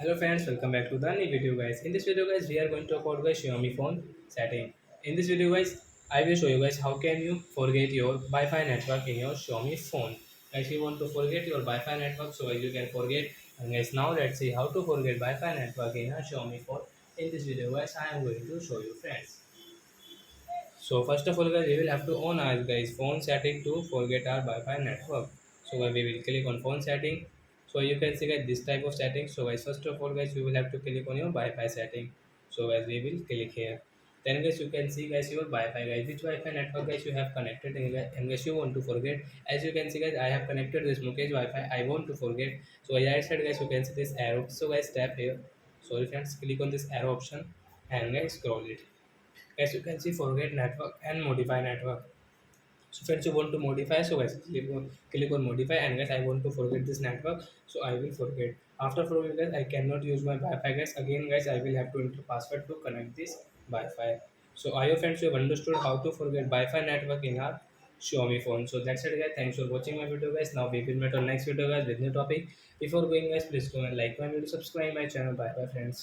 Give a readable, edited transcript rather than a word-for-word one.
Hello friends, welcome back to the new video guys. In this video guys, we are going to talk about guys Xiaomi phone setting. In this video guys, I will show you guys how can you forget your Wi-Fi network in your Xiaomi phone. Guys, you want to forget your Wi-Fi network, so guys you can forget. And guys, now let's see how to forget Wi-Fi network in a Xiaomi phone. In this video guys, I am going to show you friends. So first of all guys, we will have to on our guys phone setting to forget our Wi-Fi network. So guys, we will click on phone setting. So you can see guys this type of setting. So guys, first of all guys, you will have to click on your Wi-Fi setting. So guys, we will click here. Then guys, you can see guys your Wi-Fi guys, which Wi-Fi network guys you have connected, and guys you want to forget. As you can see guys, I have connected this Mukesh Wi-Fi. I want to forget. So as I said guys, you can see this arrow. So guys, tap here. Sorry friends, click on this arrow option and guys scroll it. As you can see, forget network and modify network. So friends, you want to modify, so guys click on modify, and guys I want to forget this network, so I will forget. After forget guys, I cannot use my Wi-Fi guys. Again guys, I will have to enter password to connect this Wi-Fi. So I hope friends you have understood how to forget Wi-Fi network in our Xiaomi phone. So that's it guys. Thanks for watching my video guys. Now we will meet on next video guys with new topic. Before going guys, please go and like my video, subscribe my channel. Bye bye friends.